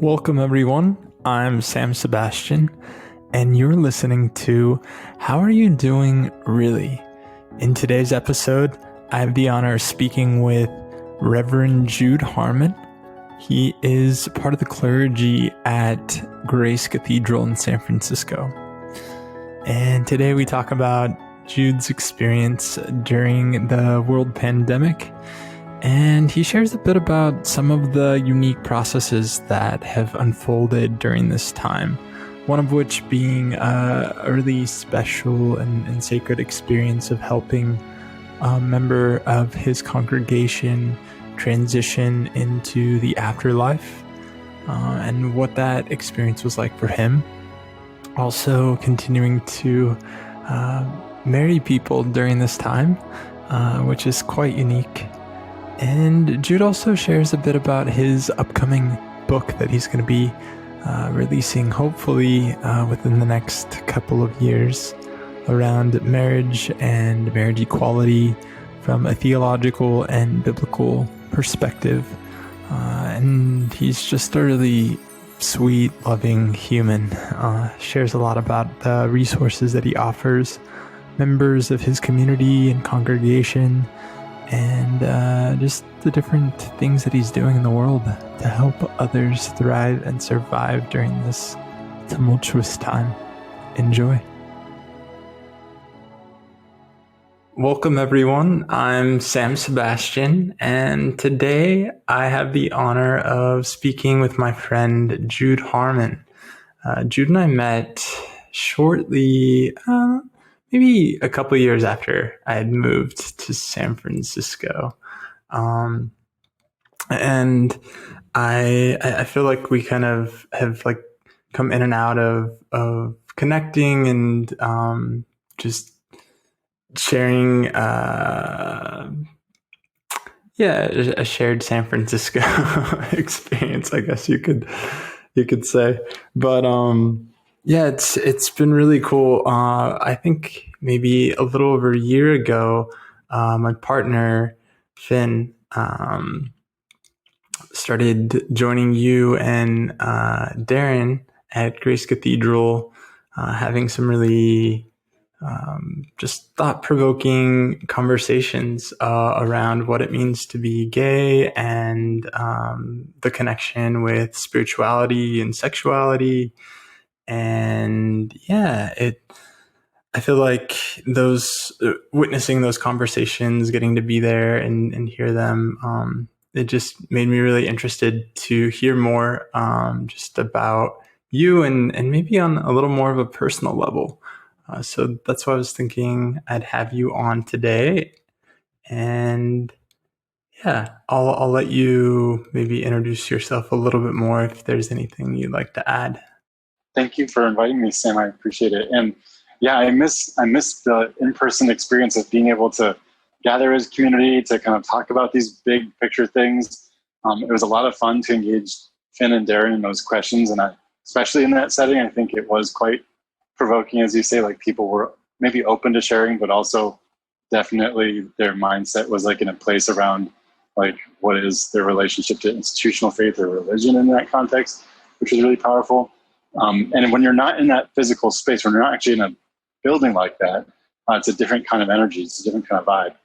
Welcome, everyone. I'm Sam Sebastian, and you're listening to How Are You Doing Really? In today's episode, I have the honor of speaking with Reverend Jude Harmon. He is part of the clergy at Grace Cathedral in San Francisco. And today we talk about Jude's experience during the world pandemic, and he shares a bit about some of the unique processes that have unfolded during this time, one of which being a really special and sacred experience of helping a member of his congregation transition into the afterlife, and what that experience was like for him. Also continuing to marry people during this time, which is quite unique. And Jude also shares a bit about his upcoming book that he's going to be releasing, hopefully within the next couple of years, around marriage and marriage equality from a theological and biblical perspective. And he's just a really sweet, loving human. Shares a lot about the resources that he offers members of his community and congregation, and just the different things that he's doing in the world to help others thrive and survive during this tumultuous time. Enjoy. Welcome, everyone. I'm Sam Sebastian, and today I have the honor of speaking with my friend Jude Harmon. Jude and I met shortly, maybe a couple years after I had moved to San Francisco. And I feel like we kind of have like come in and out of connecting and just sharing a shared San Francisco experience, I guess you could say. But it's been really cool. I think maybe a little over a year ago, my partner Finn started joining you and Darren at Grace Cathedral, having some really just thought-provoking conversations around what it means to be gay and the connection with spirituality and sexuality. And I feel like witnessing those conversations, getting to be there and hear them, it just made me really interested to hear more just about you and maybe on a little more of a personal level. So that's why I was thinking I'd have you on today. And I'll let you maybe introduce yourself a little bit more if there's anything you'd like to add. Thank you for inviting me, Sam. I appreciate it. And I miss the in-person experience of being able to gather as a community to kind of talk about these big picture things. It was a lot of fun to engage Finn and Darren in those questions. And especially in that setting, I think it was quite provoking, as you say, like people were maybe open to sharing, but also definitely their mindset was like in a place around like what is their relationship to institutional faith or religion in that context, which is really powerful. And when you're not in that physical space, when you're not actually in a building like that, it's a different kind of energy. It's a different kind of vibe.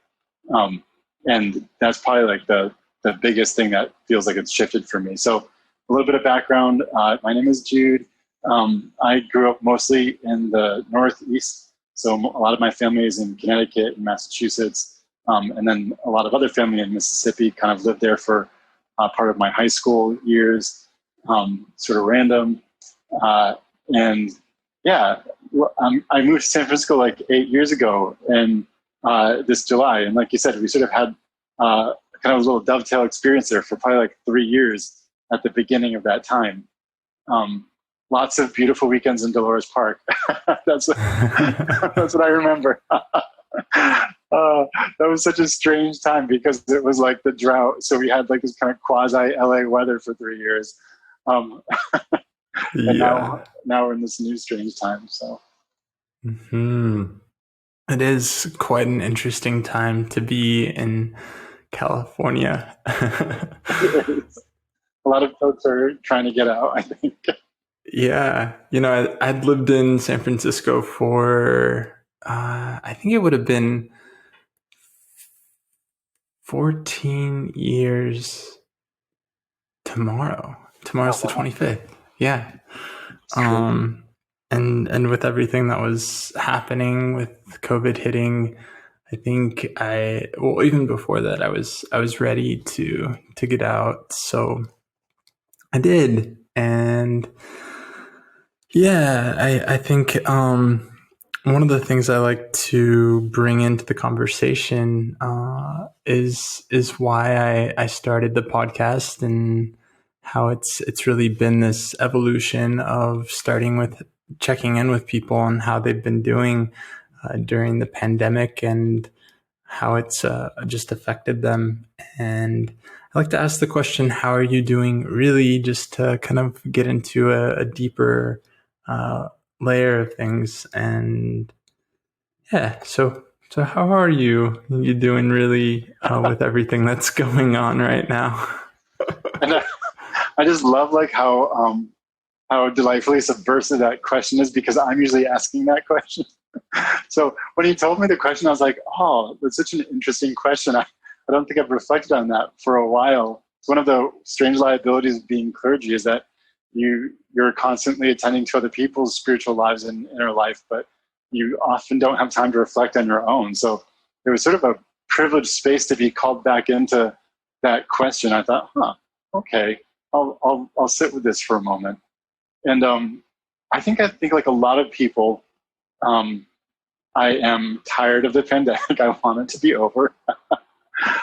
And that's probably like the biggest thing that feels like it's shifted for me. So a little bit of background. My name is Jude. I grew up mostly in the Northeast. So a lot of my family is in Connecticut and Massachusetts. And then a lot of other family in Mississippi, kind of lived there for part of my high school years, sort of random. I moved to San Francisco like 8 years ago, and this July. And like you said, we sort of had kind of a little dovetail experience there for probably like 3 years at the beginning of that time. Lots of beautiful weekends in Dolores Park. That's what I remember. That was such a strange time because it was like the drought. So we had like this kind of quasi LA weather for 3 years. And now we're in this new strange time. So It is quite an interesting time to be in California. A a lot of folks are trying to get out, I think. Yeah. I'd lived in San Francisco for, I think it would have been 14 years tomorrow. Tomorrow's the Oh, wow. 25th. Yeah. It's true. And with everything that was happening with COVID hitting, I think even before that, I was ready to get out. So I did. And yeah, I think one of the things I like to bring into the conversation is why I started the podcast, and how it's really been this evolution of starting with checking in with people on how they've been doing during the pandemic, and how it's just affected them. And I like to ask the question, how are you doing, really, just to kind of get into a deeper uh, layer of things. And yeah, so how are you doing, really, with everything that's going on right now? And I just love like how delightfully subversive that question is, because I'm usually asking that question. So when he told me the question, I was like, oh, that's such an interesting question. I don't think I've reflected on that for a while. It's one of the strange liabilities of being clergy, is that you're constantly attending to other people's spiritual lives and inner life, but you often don't have time to reflect on your own. So it was sort of a privileged space to be called back into that question. I thought, okay, I'll sit with this for a moment. And I think like a lot of people, I am tired of the pandemic. I want it to be over.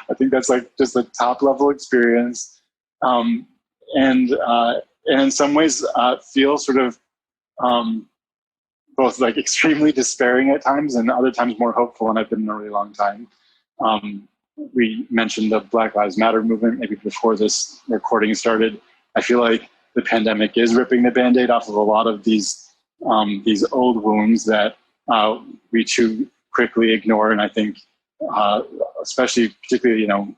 I think that's like just a top level experience, um, and in some ways feel sort of both like extremely despairing at times, and other times more hopeful. And I've been in a really long time. Um, we mentioned the Black Lives Matter movement maybe before this recording started. I feel like the pandemic is ripping the Band-Aid off of a lot of these old wounds that we too quickly ignore. And I think, especially particularly,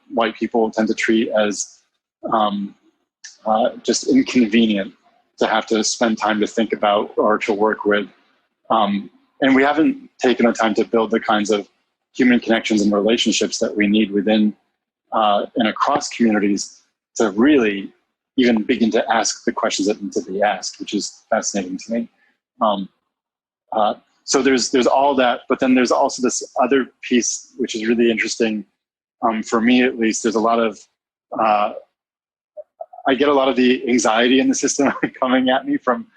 white people tend to treat as just inconvenient to have to spend time to think about or to work with. And we haven't taken the time to build the kinds of human connections and relationships that we need within and across communities to really even begin to ask the questions that need to be asked, which is fascinating to me. So there's all that, but then there's also this other piece, which is really interesting, for me at least. There's a lot of I get a lot of the anxiety in the system coming at me from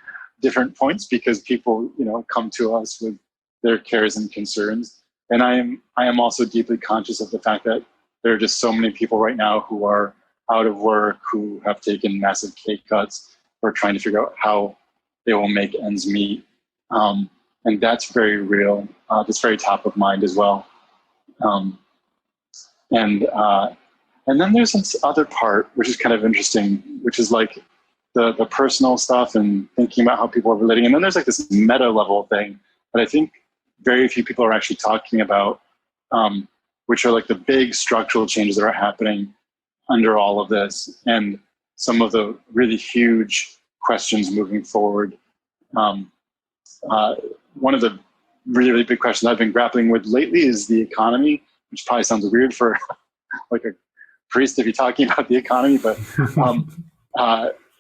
different points, because people, come to us with their cares and concerns. And I am also deeply conscious of the fact that there are just so many people right now who are out of work, who have taken massive pay cuts, or trying to figure out how they will make ends meet. And that's very real. That's very top of mind as well. And then there's this other part, which is kind of interesting, which is like the personal stuff and thinking about how people are relating. And then there's like this meta level thing that I think very few people are actually talking about, which are like the big structural changes that are happening under all of this, and some of the really huge questions moving forward. One of the really, really big questions I've been grappling with lately is the economy, which probably sounds weird for like a priest to be talking about the economy, but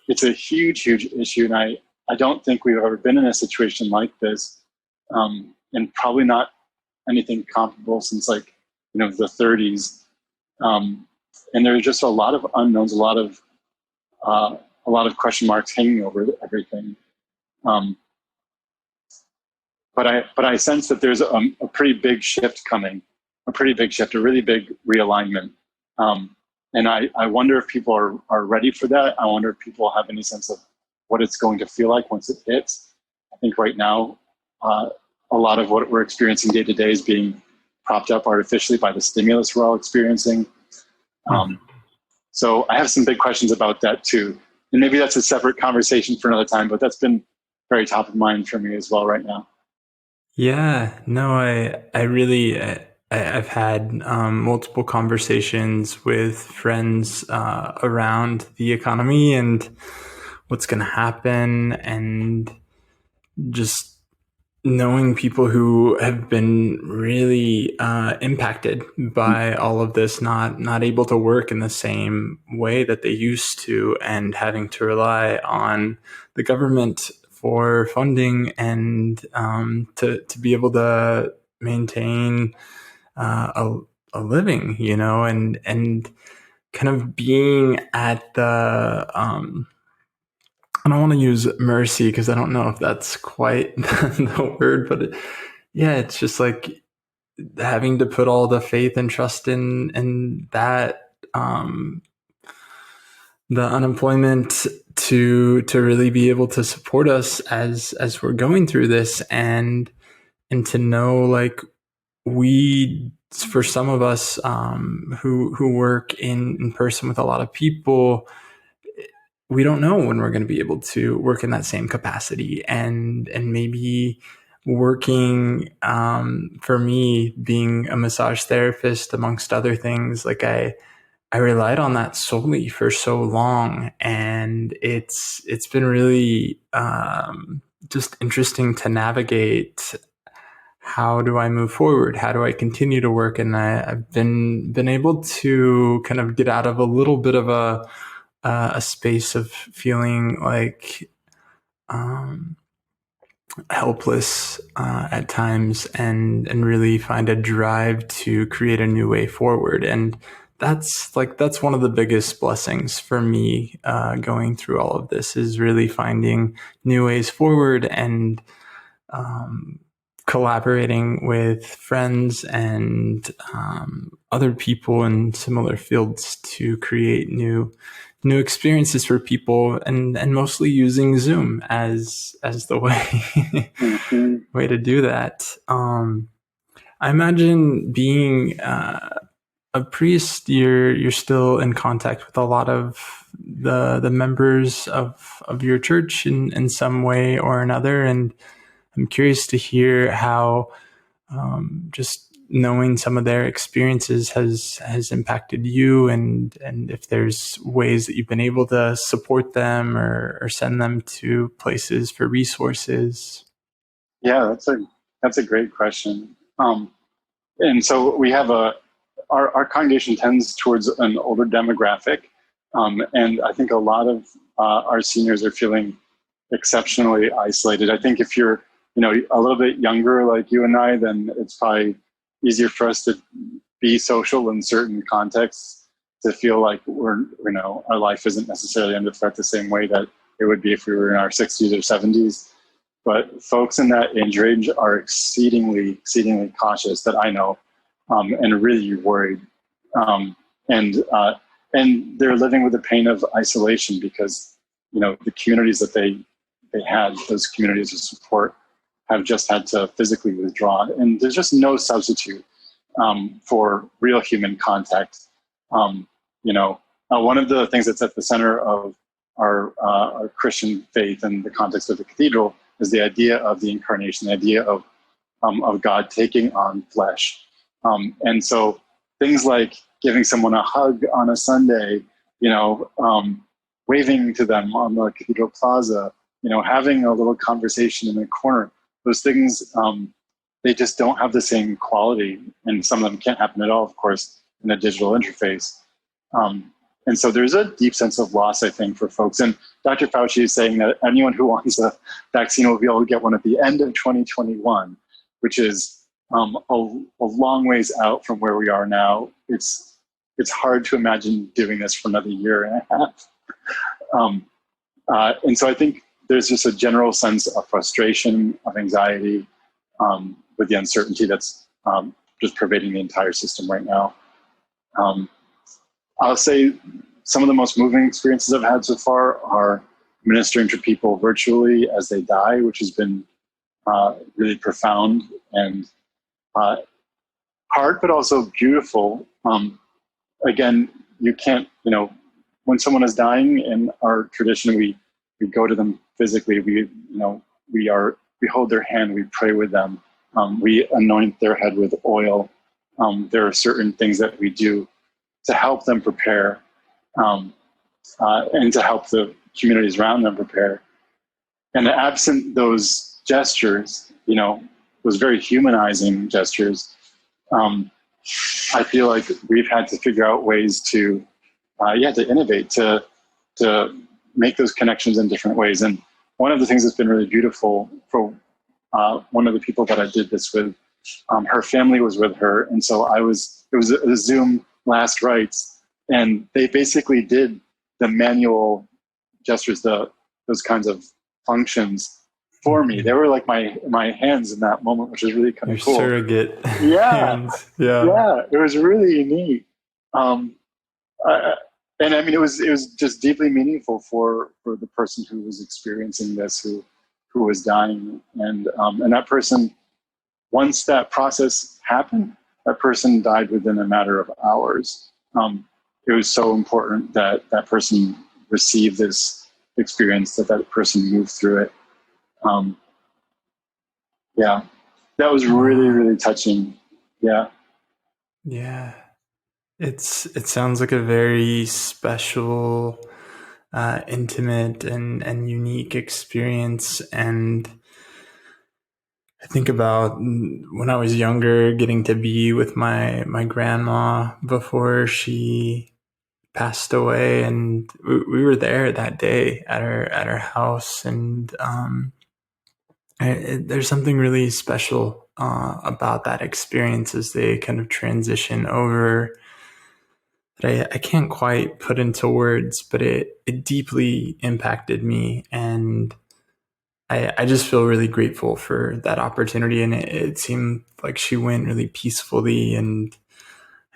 it's a huge, huge issue. And I don't think we've ever been in a situation like this, and probably not anything comparable since the 30s. And there's just a lot of unknowns, a lot of question marks hanging over everything. But I sense that there's a pretty big shift coming, a really big realignment. And I wonder if people are ready for that. I wonder if people have any sense of what it's going to feel like once it hits. I think right now, a lot of what we're experiencing day to day is being propped up artificially by the stimulus we're all experiencing. So I have some big questions about that too. And maybe that's a separate conversation for another time, but that's been very top of mind for me as well right now. Yeah, no, I really I've had multiple conversations with friends around the economy and what's going to happen, and just knowing people who have been really impacted by all of this, not able to work in the same way that they used to, and having to rely on the government for funding and to be able to maintain a living, and kind of being at the I don't want to use mercy because I don't know if that's quite the word, but yeah, it's just like having to put all the faith and trust in that the unemployment to really be able to support us as we're going through this, and to know, like, we, for some of us who work in person with a lot of people, we don't know when we're going to be able to work in that same capacity, and maybe working for me, being a massage therapist amongst other things, like I relied on that solely for so long, and it's been really just interesting to navigate. How do I move forward? How do I continue to work? And I've been able to kind of get out of a little bit of a space of feeling like helpless at times, and really find a drive to create a new way forward. And that's one of the biggest blessings for me going through all of this, is really finding new ways forward, and collaborating with friends and other people in similar fields to create new experiences for people, and mostly using Zoom as the way Mm-hmm. way to do that. I imagine being a priest, you're still in contact with a lot of the members of your church in some way or another, and I'm curious to hear how just knowing some of their experiences has impacted you, and if there's ways that you've been able to support them or send them to places for resources. Yeah, that's a great question. And so we have our congregation tends towards an older demographic, and I think a lot of our seniors are feeling exceptionally isolated. I think if you're a little bit younger like you and I, then it's probably easier for us to be social in certain contexts, to feel like our life isn't necessarily under threat the same way that it would be if we were in our 60s or 70s. But folks in that age range are exceedingly cautious, that I know, and really worried, and they're living with the pain of isolation, because the communities that they had, those communities of support, have just had to physically withdraw, and there's just no substitute for real human contact. One of the things that's at the center of our Christian faith in the context of the cathedral is the idea of the incarnation, the idea of God taking on flesh. And so things like giving someone a hug on a Sunday, waving to them on the cathedral plaza, having a little conversation in the corner, those things, they just don't have the same quality. And some of them can't happen at all, of course, in a digital interface. And so there's a deep sense of loss, I think, for folks. And Dr. Fauci is saying that anyone who wants a vaccine will be able to get one at the end of 2021, which is a long ways out from where we are now. It's hard to imagine doing this for another year and a half. And so I think there's just a general sense of frustration, of anxiety, with the uncertainty that's just pervading the entire system right now. I'll say some of the most moving experiences I've had so far are ministering to people virtually as they die, which has been really profound and hard, but also beautiful. Again, you can't, when someone is dying in our tradition, we go to them physically. We hold their hand, we pray with them, we anoint their head with oil, there are certain things that we do to help them prepare, and to help the communities around them prepare. And absent those gestures, those very humanizing gestures, I feel like we've had to figure out ways to innovate, to make those connections in different ways. And one of the things that's been really beautiful for one of the people that I did this with, her family was with her, and so it was a Zoom last rites, and they basically did the manual gestures, those kinds of functions for me. They were like my hands in that moment, which is really kind of cool. Surrogate hands. Yeah, it was really neat. And I mean, it was just deeply meaningful for the person who was experiencing this, who was dying, and that person, once that process happened, that person died within a matter of hours. It was so important that that person received this experience, that person moved through it. That was really, really touching. Yeah. It sounds like a very special, intimate and unique experience. And I think about when I was younger, getting to be with my grandma before she passed away, and we were there that day at her house, and there's something really special about that experience as they kind of transition over that I can't quite put into words, but it deeply impacted me, and I just feel really grateful for that opportunity. And it seemed like she went really peacefully, and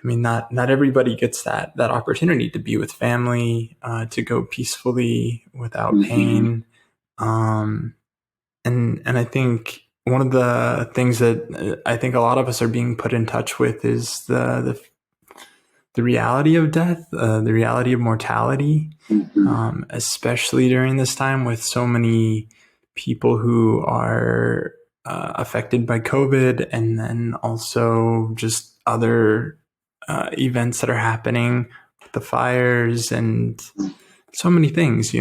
I mean, not everybody gets that opportunity to be with family, to go peacefully without pain. And I think one of the things that I think a lot of us are being put in touch with is the reality of death, the reality of mortality, especially during this time with so many people who are affected by COVID, and then also just other events that are happening, the fires and so many things.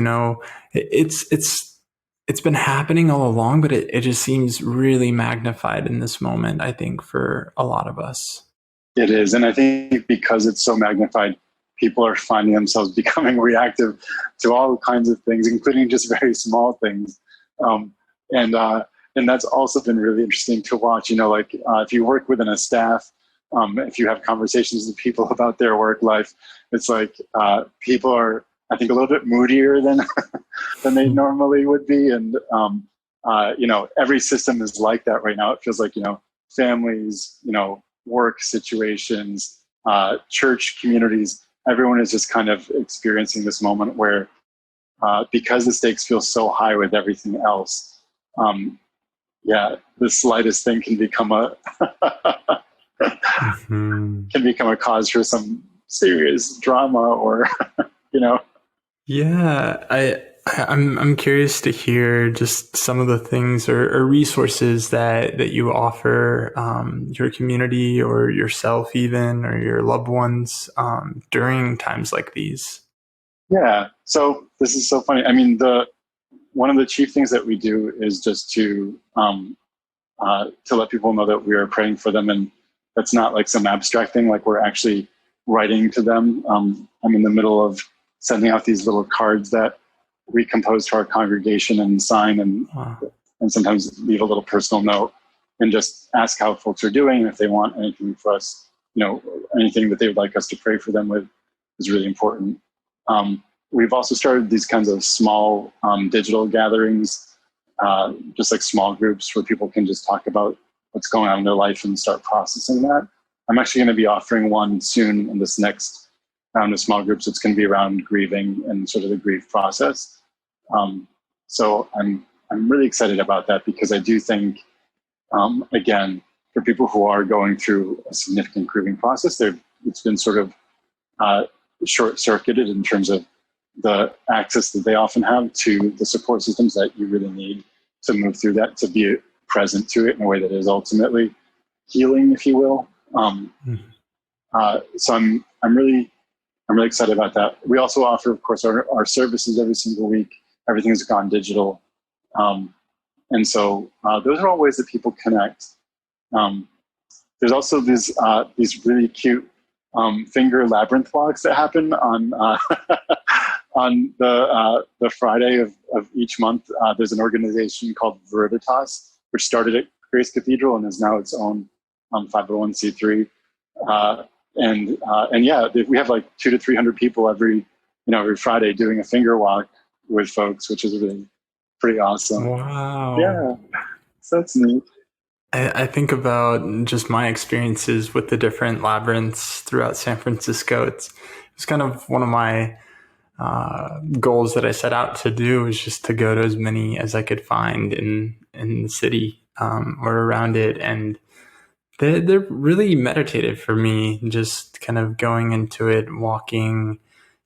It's been happening all along, but it just seems really magnified in this moment, I think, for a lot of us. It is. And I think because it's so magnified, people are finding themselves becoming reactive to all kinds of things, including just very small things. And that's also been really interesting to watch. If you work within a staff, if you have conversations with people about their work life, it's like people are, I think, a little bit moodier than than they normally would be. And every system is like that right now. It feels like families, work situations, church communities. Everyone is just kind of experiencing this moment where, because the stakes feel so high with everything else, the slightest thing can become a can become a cause for some serious drama, or I'm curious to hear just some of the things or resources that you offer your community or yourself even, or your loved ones during times like these. Yeah, so this is so funny. I mean, one of the chief things that we do is just to let people know that we are praying for them, and that's not like some abstract thing. Like, we're actually writing to them. I'm in the middle of sending out these little cards that we compose to our congregation and sign, and sometimes leave a little personal note and just ask how folks are doing. And if they want anything for us, anything that they would like us to pray for them with is really important. We've also started these kinds of small digital gatherings, just like small groups where people can just talk about what's going on in their life and start processing that. I'm actually going to be offering one soon in this next round of small groups. It's going to be around grieving and sort of the grief process. So I'm really excited about that, because I do think, again, for people who are going through a significant grieving process, it's been sort of short-circuited in terms of the access that they often have to the support systems that you really need to move through that, to be present to it in a way that is ultimately healing, if you will. Um, so I'm really excited about that. We also offer, of course, our services every single week. Everything's gone digital. And so those are all ways that people connect. There's also these really cute finger labyrinth walks that happen on on the Friday of each month. There's an organization called Veritas, which started at Grace Cathedral and is now its own 501c3. And yeah, we have like 200 to 300 people every Friday doing a finger walk with folks, which is really pretty awesome. Wow. Yeah, so that's neat. I think about just my experiences with the different labyrinths throughout San Francisco. It's kind of one of my goals that I set out to do, is just to go to as many as I could find in the city or around it. And they're really meditative for me, just kind of going into it, walking,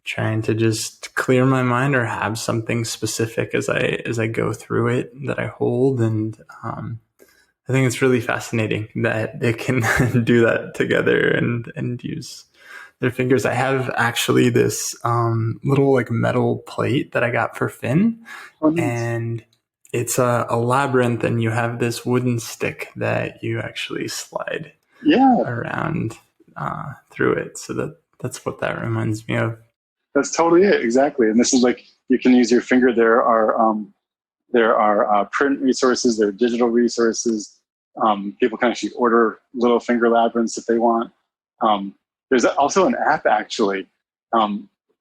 trying to just clear my mind or have something specific as I go through it that I hold. And I think it's really fascinating that they can do that together and use their fingers. I have actually this little like metal plate that I got for Finn. Oh, nice. And it's a labyrinth, and you have this wooden stick that you actually slide around through it. So that's what that reminds me of. That's totally it, exactly. And this is like, you can use your finger. There are print resources, there are digital resources. People can actually order little finger labyrinths if they want. There's also an app actually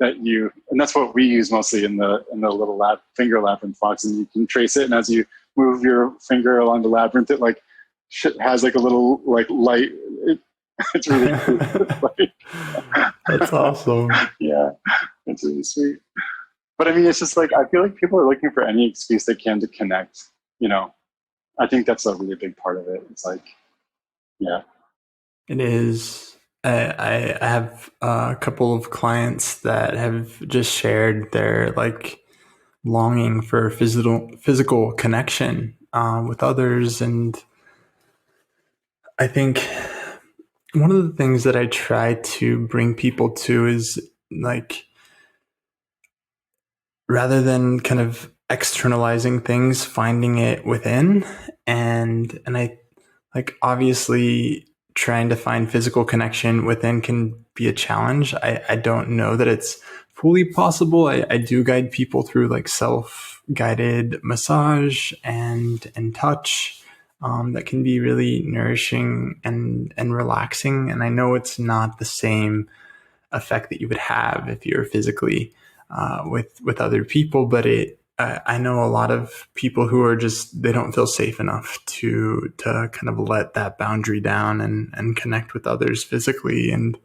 and that's what we use mostly in the little finger labyrinth box, and you can trace it. And as you move your finger along the labyrinth, it like has like a little like light. It's really cool. That's awesome. Yeah, it's really sweet. But I mean, it's just like, I feel like people are looking for any excuse they can to connect. I think that's a really big part of it. It's like, yeah, it is. I have a couple of clients that have just shared their like longing for physical connection with others. And I think one of the things that I try to bring people to is like, rather than kind of externalizing things, finding it within. And I like, obviously trying to find physical connection within can be a challenge. I don't know that it's fully possible. I do guide people through like self-guided massage and touch that can be really nourishing and relaxing. And I know it's not the same effect that you would have if you're physically with other people, but I know a lot of people who are just, they don't feel safe enough to kind of let that boundary down and connect with others physically. And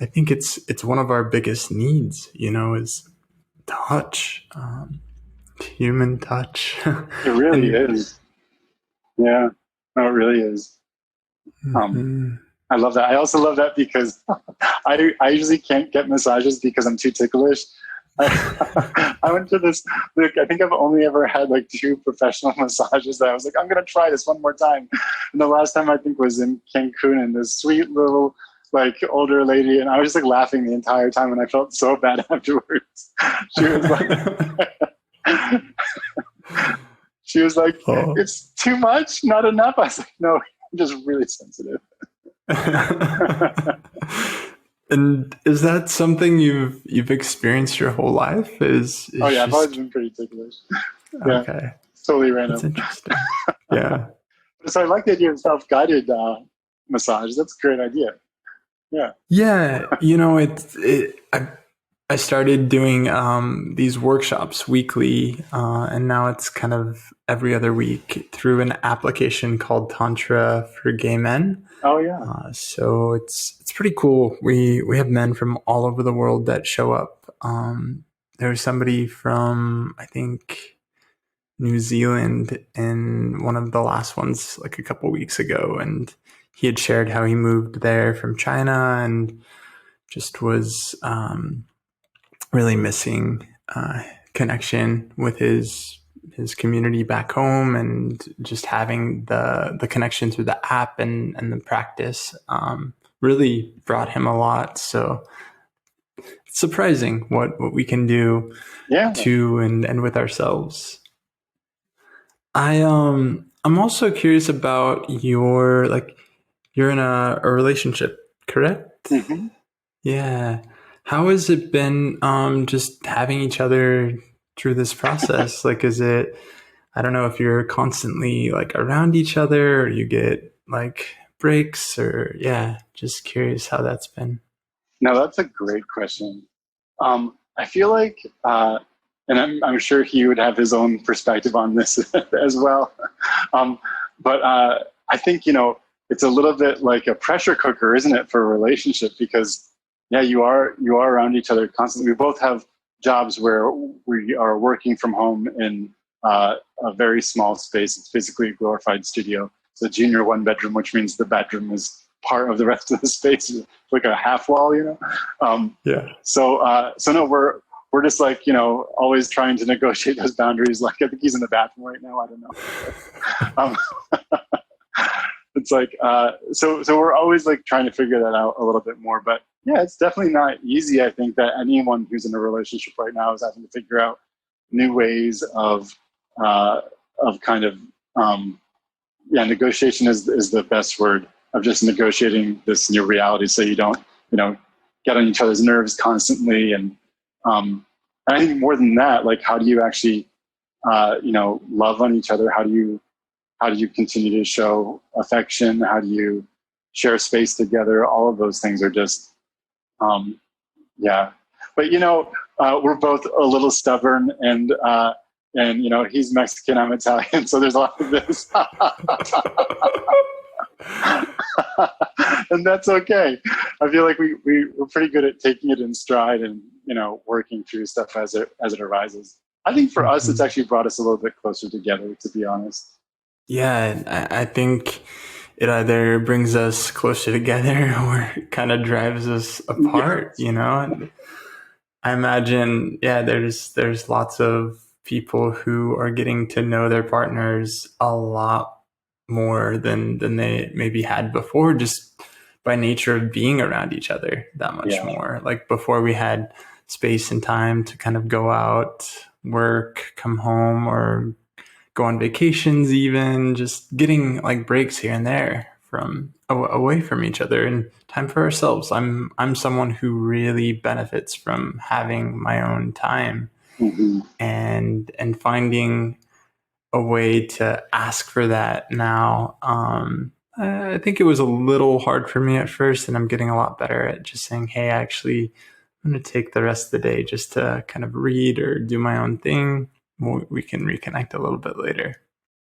I think it's one of our biggest needs, is touch, human touch. It really is. Yeah, no, it really is. I love that. I also love that because I usually can't get massages because I'm too ticklish. I went to this, like, I think I've only ever had like 2 professional massages that I was like, I'm going to try this one more time. And the last time I think was in Cancun, and this sweet little like older lady, and I was just like laughing the entire time, and I felt so bad afterwards. She was like, oh, it's too much, not enough. I was like, no, I'm just really sensitive. And is that something you've experienced your whole life? Oh yeah, I've always been pretty ticklish. Yeah, okay, totally random. That's interesting. Yeah. So I like the idea of self-guided massage. That's a great idea. Yeah. Yeah, I started doing these workshops weekly, and now it's kind of every other week through an application called Tantra for Gay Men. Oh yeah. So it's pretty cool. We have men from all over the world that show up. There was somebody from, I think, New Zealand in one of the last ones like a couple weeks ago, and he had shared how he moved there from China and just was really missing connection with his his community back home, and just having the connection through the app and the practice really brought him a lot. So it's surprising what we can do to and with ourselves. I'm also curious about you're in a relationship, correct? Mm-hmm. Yeah. How has it been just having each other through this process? Like, is it, I don't know if you're constantly like around each other or you get like breaks, or just curious how that's been. No, that's a great question. I feel like, and I'm sure he would have his own perspective on this as well. But I think, it's a little bit like a pressure cooker, isn't it, for a relationship? Because you are around each other constantly. We both have jobs where we are working from home in a very small space. It's basically a glorified studio. It's a junior 1-bedroom, which means the bedroom is part of the rest of the space, like a half wall, So no, we're just like, always trying to negotiate those boundaries. Like, I think he's in the bathroom right now. I don't know. It's like, so we're always like trying to figure that out a little bit more, but it's definitely not easy. I think that anyone who's in a relationship right now is having to figure out new ways of kind of, negotiation is the best word, of just negotiating this new reality, so you don't, get on each other's nerves constantly. And I think more than that, like, how do you actually, love on each other? How do you continue to show affection? How do you share space together? All of those things are just, But we're both a little stubborn, and he's Mexican, I'm Italian, so there's a lot of this. And that's okay. I feel like we're pretty good at taking it in stride and, working through stuff as it arises. I think for us, it's actually brought us a little bit closer together, to be honest. Yeah, I think it either brings us closer together or kind of drives us apart, I imagine, there's lots of people who are getting to know their partners a lot more than they maybe had before, just by nature of being around each other that much more. Like, before, we had space and time to kind of go out, work, come home, or go on vacations, even just getting like breaks here and there from away from each other, and time for ourselves. I'm someone who really benefits from having my own time, and finding a way to ask for that now. I think it was a little hard for me at first, and I'm getting a lot better at just saying, hey, actually, I'm going to take the rest of the day just to kind of read or do my own thing. We can reconnect a little bit later.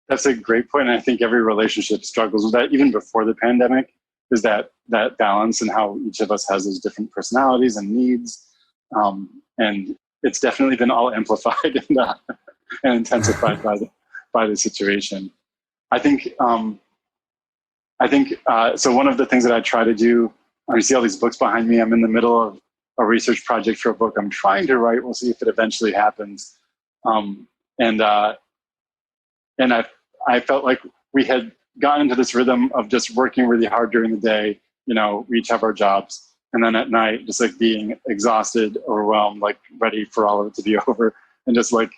That's a great point. And I think every relationship struggles with that, even before the pandemic, is that balance, and how each of us has those different personalities and needs. And it's definitely been all amplified and intensified by the situation. I think so. One of the things that I try to do, you see all these books behind me. I'm in the middle of a research project for a book I'm trying to write. We'll see if it eventually happens. And I felt like we had gotten into this rhythm of just working really hard during the day. We each have our jobs, and then at night, just like being exhausted, overwhelmed, like ready for all of it to be over, and just like,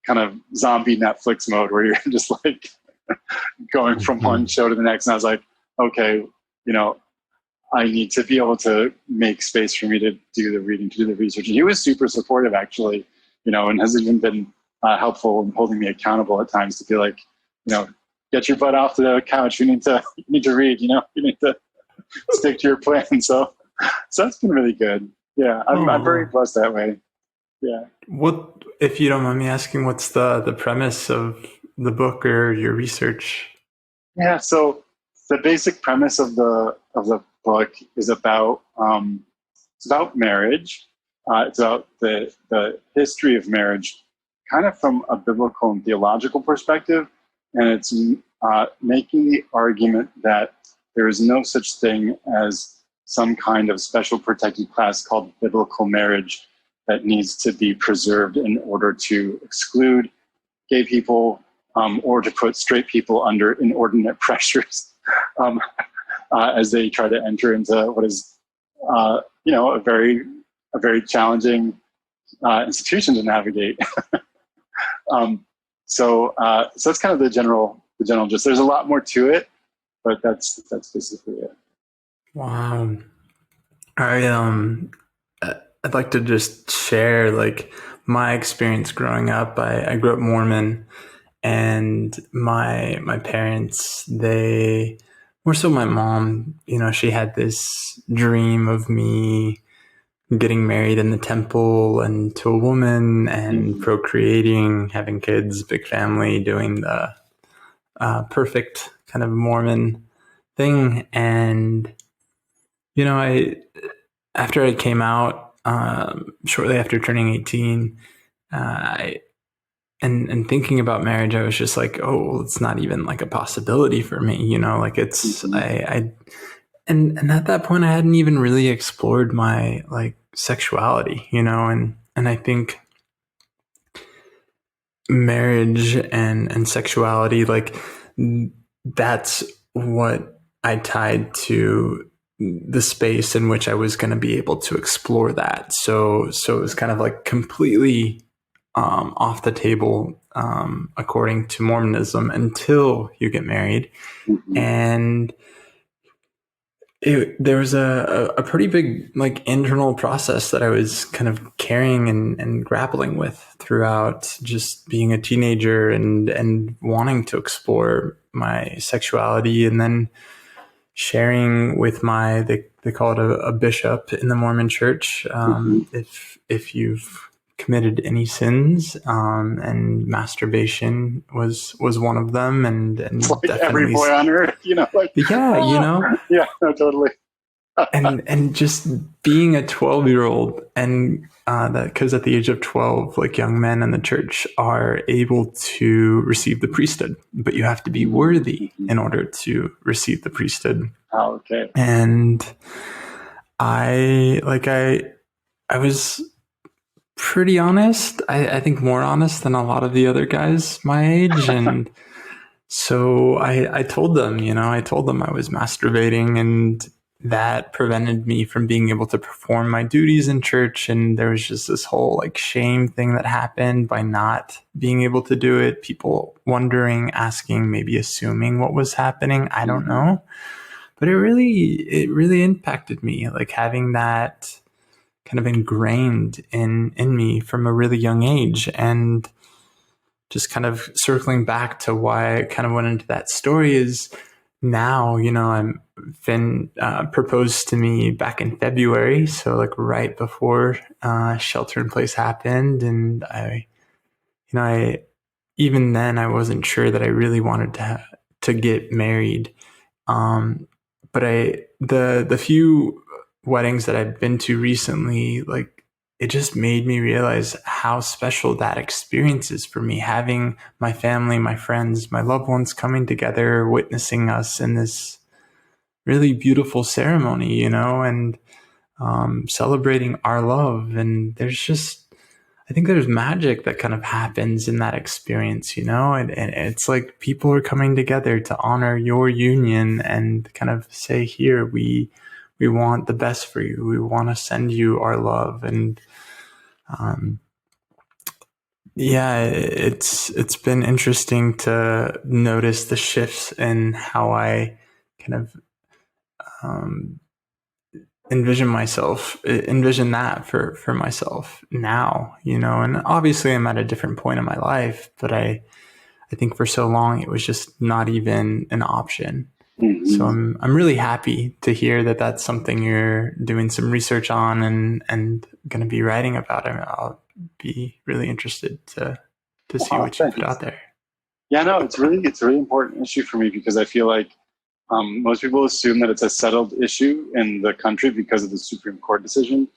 kind of zombie Netflix mode, where you're just like going from one show to the next. And I was like, okay, I need to be able to make space for me to do the reading, to do the research. And he was super supportive, actually, and has even been helpful in holding me accountable at times, to be like, get your butt off the couch. You need to read. You need to stick to your plan. So that's been really good. Yeah, I'm very blessed that way. Yeah. What, if you don't mind me asking, what's the premise of the book or your research? Yeah. So the basic premise of the book is about it's about marriage. It's about the history of marriage, kind of from a biblical and theological perspective, and it's making the argument that there is no such thing as some kind of special protected class called biblical marriage that needs to be preserved in order to exclude gay people or to put straight people under inordinate pressures as they try to enter into what is, a very challenging institution to navigate. So that's kind of the general gist. There's a lot more to it, but that's basically it. Wow. I'd like to just share like my experience growing up. I grew up Mormon, and my parents, they more so my mom, she had this dream of me getting married in the temple and to a woman and procreating, having kids, big family, doing the perfect kind of Mormon thing. And, after I came out, shortly after turning 18, and thinking about marriage, I was just like, oh, it's not even like a possibility for me, like it's, and at that point I hadn't even really explored my like sexuality, and I think marriage and sexuality, like that's what I tied to the space in which I was going to be able to explore that. So it was kind of like completely off the table according to Mormonism until you get married. And there was a pretty big like internal process that I was kind of carrying and grappling with throughout just being a teenager and wanting to explore my sexuality, and then sharing with they call it a bishop in the Mormon church, if you've committed any sins, and masturbation was one of them, and like every boy on earth, yeah, no, totally. and just being a 12-year-old, and because at the age of 12, like young men in the church are able to receive the priesthood, but you have to be worthy in order to receive the priesthood. Oh, okay. And I was pretty honest. I think more honest than a lot of the other guys my age. And so I told them, I was masturbating, and that prevented me from being able to perform my duties in church. And there was just this whole like shame thing that happened by not being able to do it. People wondering, asking, maybe assuming what was happening. I don't know. But it really impacted me, like having that kind of ingrained in me from a really young age. And just kind of circling back to why I kind of went into that story is now, I'm been proposed to me back in February. So like right before shelter in place happened. And I even then I wasn't sure that I really wanted to get married. But the few weddings that I've been to recently, like it just made me realize how special that experience is for me, having my family, my friends, my loved ones coming together, witnessing us in this really beautiful ceremony, and celebrating our love. And I think there's magic that kind of happens in that experience, and it's like people are coming together to honor your union and kind of say, here, we want the best for you. We want to send you our love. And it's been interesting to notice the shifts in how I kind of envision that for myself now, and obviously I'm at a different point in my life, but I think for so long it was just not even an option. So I'm really happy to hear that that's something you're doing some research on and going to be writing about. I'll be really interested to see what you put out there. Yeah, no, it's a really important issue for me, because I feel like most people assume that it's a settled issue in the country because of the Supreme Court decision.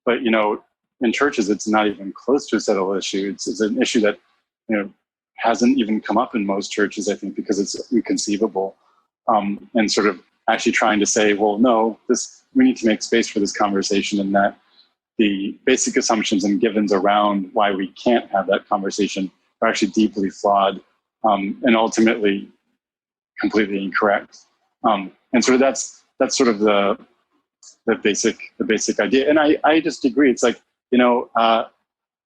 But, in churches, it's not even close to a settled issue. It's an issue that, hasn't even come up in most churches, I think, because it's inconceivable. And sort of actually trying to say, well, no, we need to make space for this conversation, and that the basic assumptions and givens around why we can't have that conversation are actually deeply flawed, and ultimately completely incorrect. And so that's sort of the basic idea. And I just agree. It's like,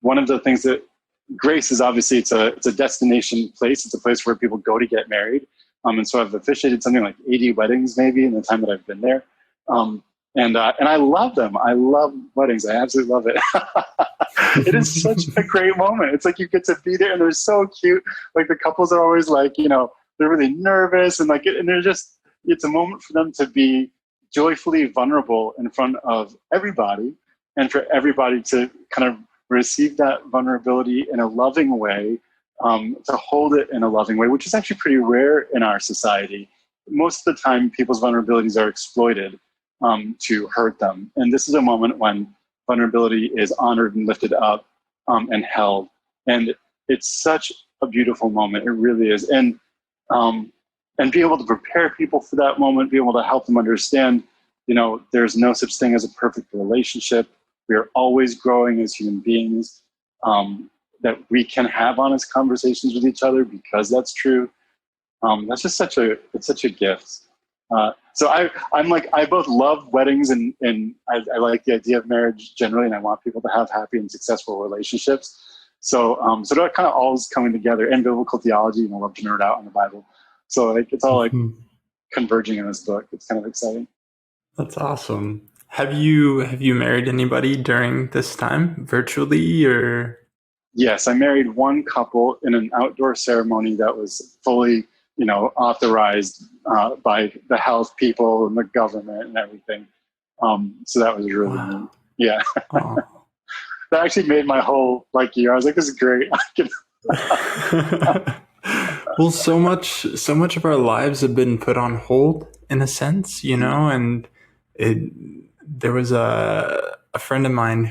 one of the things that grace is, obviously it's a destination place. It's a place where people go to get married. And so I've officiated something like 80 weddings maybe in the time that I've been there. And I love them. I love weddings. I absolutely love it. It is such a great moment. It's like you get to be there and they're so cute. Like the couples are always like, they're really nervous and and they're just, it's a moment for them to be joyfully vulnerable in front of everybody, and for everybody to kind of receive that vulnerability in a loving way, to hold it in a loving way, which is actually pretty rare in our society. Most of the time, people's vulnerabilities are exploited to hurt them. And this is a moment when vulnerability is honored and lifted up and held. And it's such a beautiful moment. It really is. And be able to prepare people for that moment, be able to help them understand, there's no such thing as a perfect relationship. We are always growing as human beings, that we can have honest conversations with each other because that's true. That's just such a gift. So I both love weddings and I like the idea of marriage generally, and I want people to have happy and successful relationships. So that kind of all is coming together, and biblical theology, and I love to nerd out on the Bible. So it's all converging in this book. It's kind of exciting. That's awesome. Have you married anybody during this time, virtually or? Yes, I married one couple in an outdoor ceremony that was fully, authorized by the health people and the government and everything. So that was really neat. Yeah. That actually made my whole year. I was like, this is great. Well, so much of our lives have been put on hold in a sense, and there was a friend of mine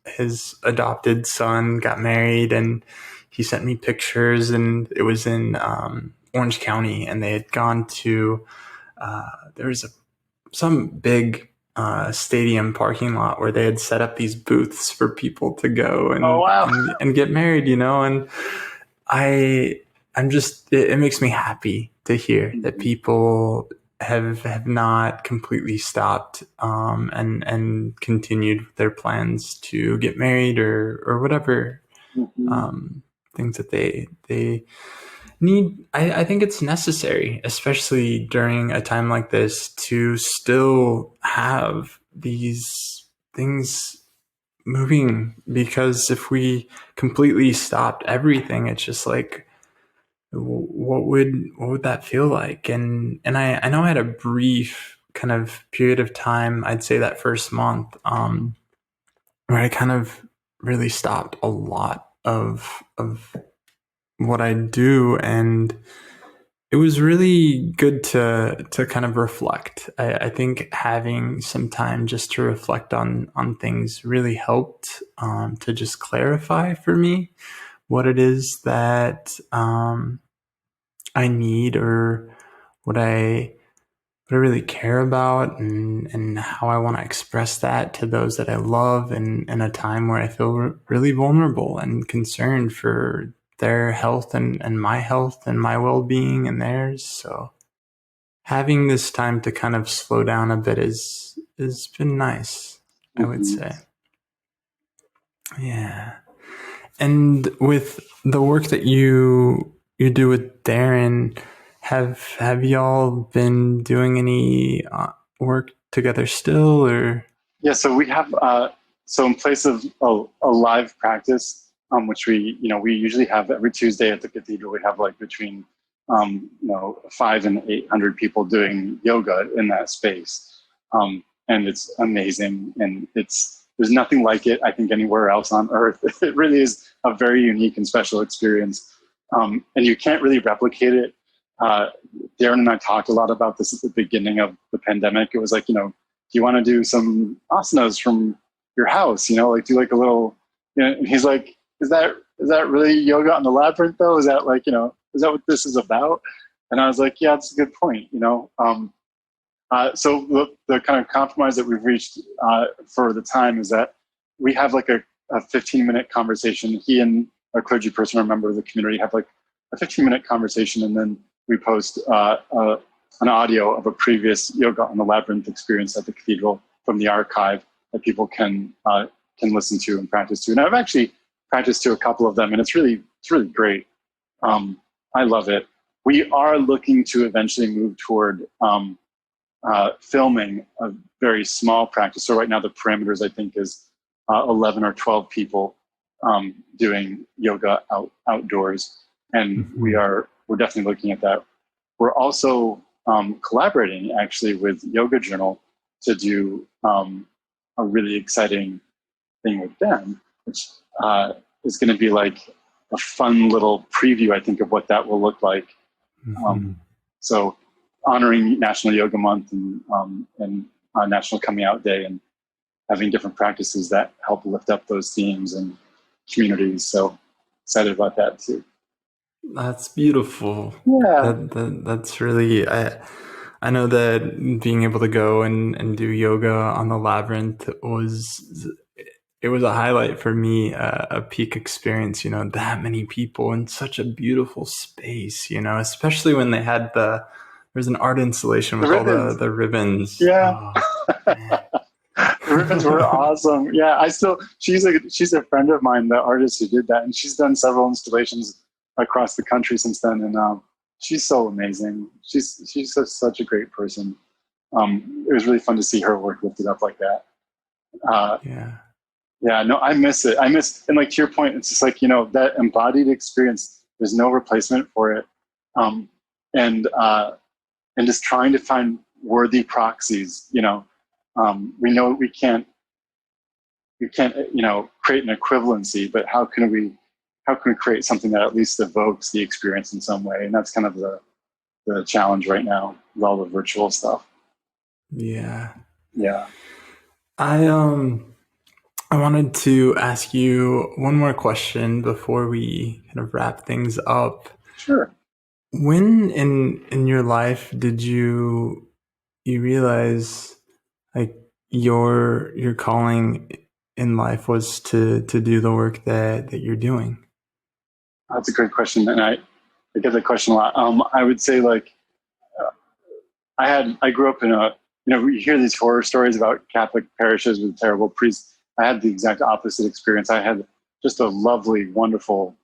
his adopted son got married, and he sent me pictures, and it was in Orange County, and they had gone to there was some big stadium parking lot where they had set up these booths for people to go and get married, and I'm just, it makes me happy to hear that people have not completely stopped and continued their plans to get married or whatever things that they need. I think it's necessary, especially during a time like this, to still have these things moving, because if we completely stopped everything, it's just like, what would that feel like? And I know I had a brief kind of period of time, I'd say that first month, where I kind of really stopped a lot of what I do, and it was really good to kind of reflect. I think having some time just to reflect on things really helped to just clarify for me what it is that I need, or what I really care about, and how I want to express that to those that I love, in a time where I feel really vulnerable and concerned for their health and my health and my well-being and theirs. So having this time to kind of slow down a bit has been nice, I would say. Yeah. And with the work that you do with Darren, have y'all been doing any work together still, or? Yeah, so we have so in place of a live practice, which we usually have every Tuesday at the cathedral, we have between 500 and 800 people doing yoga in that space, and it's amazing, and there's nothing like it, I think, anywhere else on earth. It really is a very unique and special experience, and you can't really replicate it. Darren and I talked a lot about this at the beginning of the pandemic. It was like, do you want to do some asanas from your house? Do a little, and he's like, is that really yoga on the labyrinth though? Is that is that what this is about? And I was like, yeah, that's a good point. So the kind of compromise that we've reached for the time is that we have a 15-minute conversation. He and a clergy person or a member of the community have like a 15-minute conversation, and then we post an audio of a previous yoga on the labyrinth experience at the cathedral from the archive that people can listen to and practice to. And I've actually practiced to a couple of them, and it's really great. I love it. We are looking to eventually move toward filming a very small practice. So right now the parameters, I think, is 11 or 12 people doing yoga outdoors, and we're definitely looking at that. We're also collaborating actually with Yoga Journal to do a really exciting thing with them, which is going to be like a fun little preview, I think, of what that will look like. So honoring National Yoga Month and National Coming Out Day, and having different practices that help lift up those themes and communities. So excited about that too. That's beautiful. Yeah. That's really, I know that being able to go and do yoga on the labyrinth was a highlight for me, a peak experience, that many people in such a beautiful space, especially when they had there's an art installation with all the ribbons. Yeah. Oh, the ribbons were awesome. Yeah. She's a friend of mine, the artist who did that, and she's done several installations across the country since then. And she's so amazing. She's such a great person. It was really fun to see her work lifted up like that. Yeah, no, I miss it. And like to your point, it's just like, that embodied experience, there's no replacement for it. And just trying to find worthy proxies, we know we can't, create an equivalency, but how can we create something that at least evokes the experience in some way? And that's kind of the challenge right now with all the virtual stuff. Yeah. Yeah. I wanted to ask you one more question before we kind of wrap things up. Sure. When in your life did you realize like your calling in life was to do the work that you're doing? That's a great question, and I get that question a lot. I would say like I grew up in you hear these horror stories about Catholic parishes with terrible priests. I had the exact opposite experience. I had just a lovely, wonderful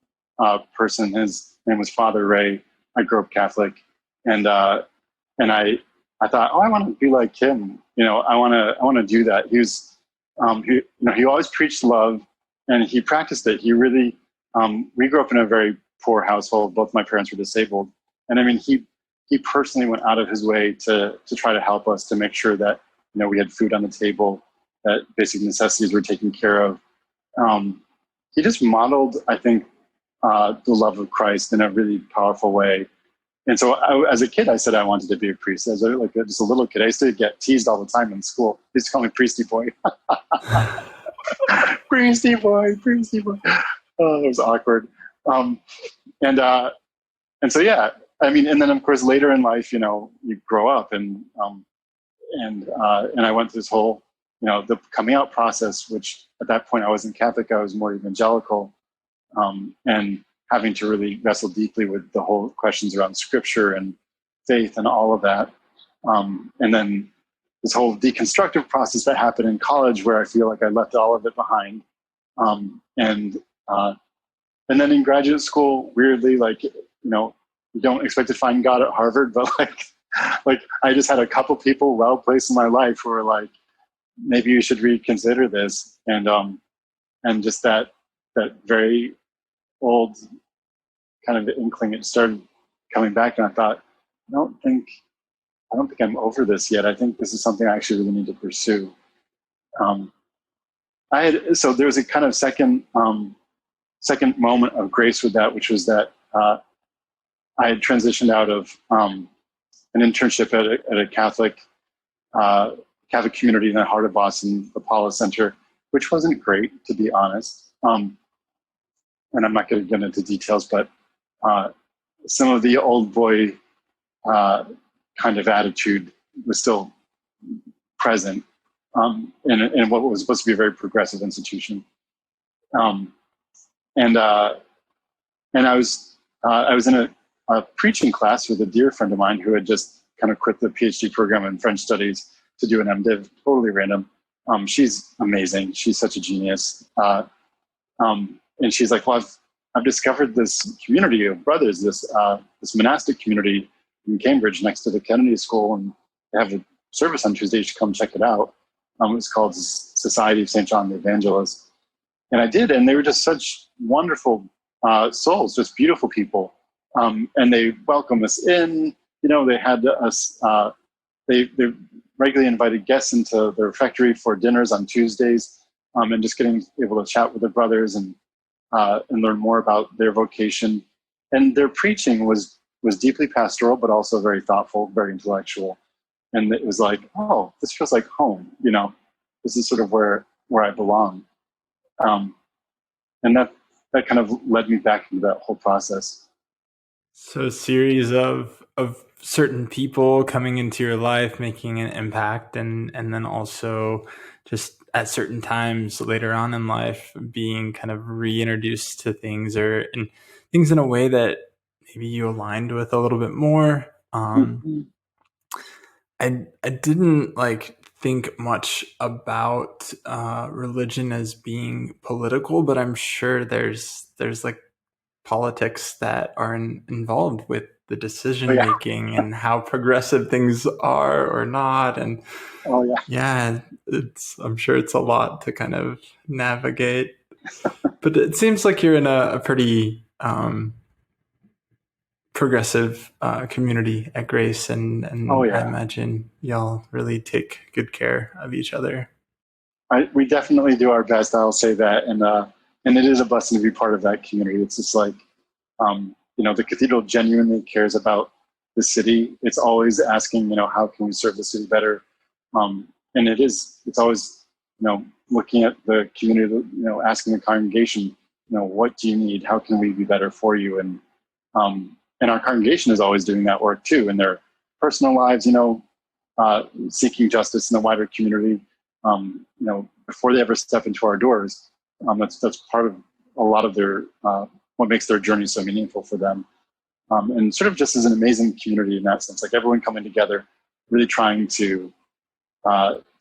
person. His name was Father Ray. I grew up Catholic, and I thought, I want to be like him. I want to do that. He was, he always preached love, and he practiced it. He really, we grew up in a very poor household. Both my parents were disabled, and I mean, he personally went out of his way to try to help us, to make sure that we had food on the table, that basic necessities were taken care of. He just modeled, I think, the love of Christ in a really powerful way. And so as a kid, I said I wanted to be a priest. As just a little kid, I used to get teased all the time in school. They used to call me Priesty Boy. Priesty Boy, Priesty Boy. Oh, it was awkward. And so, yeah, I mean, and then of course, later in life, you grow up and I went through this whole, the coming out process, which at that point I wasn't Catholic, I was more evangelical, and having to really wrestle deeply with the whole questions around scripture and faith and all of that. And then this whole deconstructive process that happened in college, where I feel like I left all of it behind. And then in graduate school, weirdly, like, you don't expect to find God at Harvard, but like I just had a couple people well placed in my life who were like, maybe you should reconsider this. And just that very old kind of inkling, it started coming back, and I thought, I don't think I'm over this yet. I think this is something I actually really need to pursue. So there was a kind of second moment of grace with that, which was that I had transitioned out of an internship at a Catholic community in the heart of Boston, the Paula Center, which wasn't great, to be honest. And I'm not going to get into details, but some of the old boy kind of attitude was still present in what was supposed to be a very progressive institution. And And I was in a preaching class with a dear friend of mine who had just kind of quit the PhD program in French studies to do an MDiv, totally random. She's amazing. She's such a genius. And she's like, well, I've discovered this community of brothers, this monastic community in Cambridge next to the Kennedy School, and they have a service on Tuesday. You should come check it out. It's called Society of St. John the Evangelist. And I did, and they were just such wonderful souls, just beautiful people. And they welcomed us in. They had us, they regularly invited guests into the refectory for dinners on Tuesdays, and just getting able to chat with the brothers and learn more about their vocation. And their preaching was deeply pastoral, but also very thoughtful, very intellectual. And it was like, oh, this feels like home. This is sort of where I belong. And that kind of led me back into that whole process. So a series of certain people coming into your life, making an impact, and then also just at certain times later on in life being kind of reintroduced to things and things in a way that maybe you aligned with a little bit more. I didn't think much about religion as being political, but I'm sure there's politics that are involved with the decision making and how progressive things are or not. And I'm sure it's a lot to kind of navigate, but it seems like you're in a pretty progressive community at Grace, and I imagine y'all really take good care of each other. We definitely do our best. I'll say that, and it is a blessing to be part of that community. It's just like, the cathedral genuinely cares about the city. It's always asking, how can we serve the city better? And it's always, looking at the community, asking the congregation, what do you need? How can we be better for you? And our congregation is always doing that work too, in their personal lives, seeking justice in the wider community, before they ever step into our doors. That's part of a lot of their, what makes their journey so meaningful for them. And sort of just as an amazing community in that sense, like everyone coming together, really trying to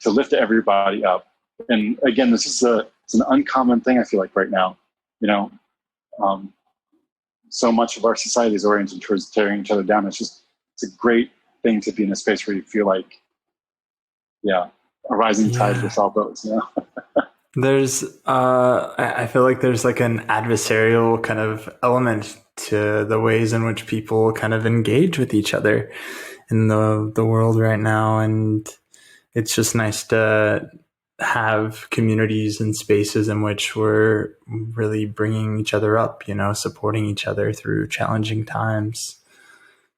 lift everybody up. And again, it's an uncommon thing, I feel like, right now. So much of our society is oriented towards tearing each other down. It's a great thing to be in a space where you feel like, a rising tide lifts all boats, There's, I feel like there's like an adversarial kind of element to the ways in which people kind of engage with each other in the world right now. And it's just nice to have communities and spaces in which we're really bringing each other up, supporting each other through challenging times.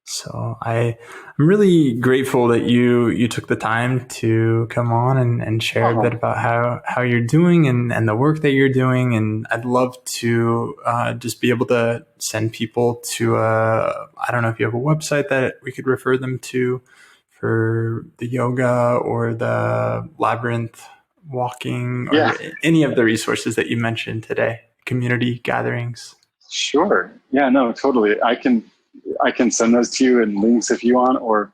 So I'm really grateful that you took the time to come on and share a bit about how you're doing and the work that you're doing. And I'd love to just be able to send people to I don't know if you have a website that we could refer them to for the yoga or the labyrinth walking or any of the resources that you mentioned today, community gatherings. Sure. Yeah, no, totally. I can send those to you in links if you want, or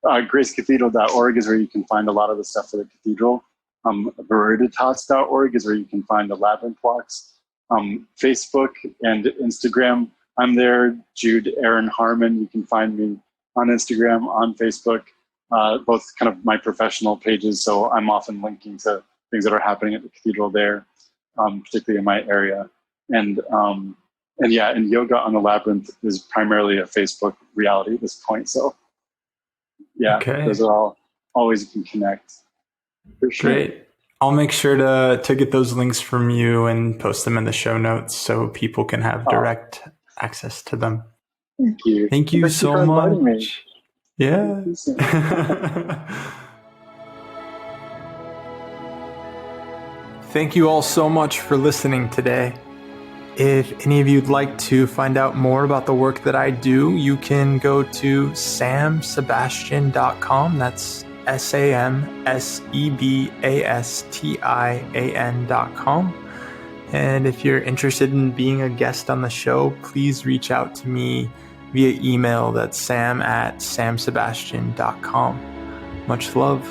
gracecathedral.org is where you can find a lot of the stuff for the cathedral. Veriditas.org is where you can find the labyrinth walks. Facebook and Instagram, I'm there. Jude Harmon. You can find me on Instagram, on Facebook, both kind of my professional pages. So I'm often linking to things that are happening at the cathedral there, particularly in my area. And yoga on the labyrinth is primarily a Facebook reality at this point. So those are all ways you can connect. For sure. Great. I'll make sure to get those links from you and post them in the show notes so people can have direct access to them. Thank you. Thank you so much. Me. Yeah. Thank you all so much for listening today. If any of you'd like to find out more about the work that I do, you can go to samsebastian.com. That's SAMSEBASTIAN.com. And if you're interested in being a guest on the show, please reach out to me via email. That's sam@samsebastian.com. Much love.